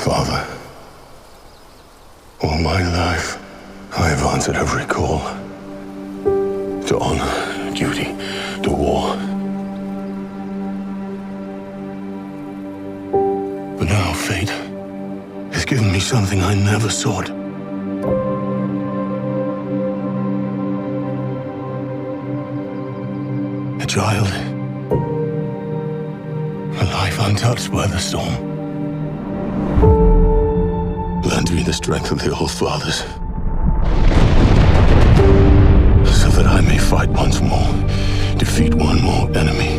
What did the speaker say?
Father, all my life, I have answered every call to honor, duty, to war. But now fate has given me something I never sought. A child, a life untouched by the storm. Lend me the strength of the old fathers, so that I may fight once more, defeat one more enemy.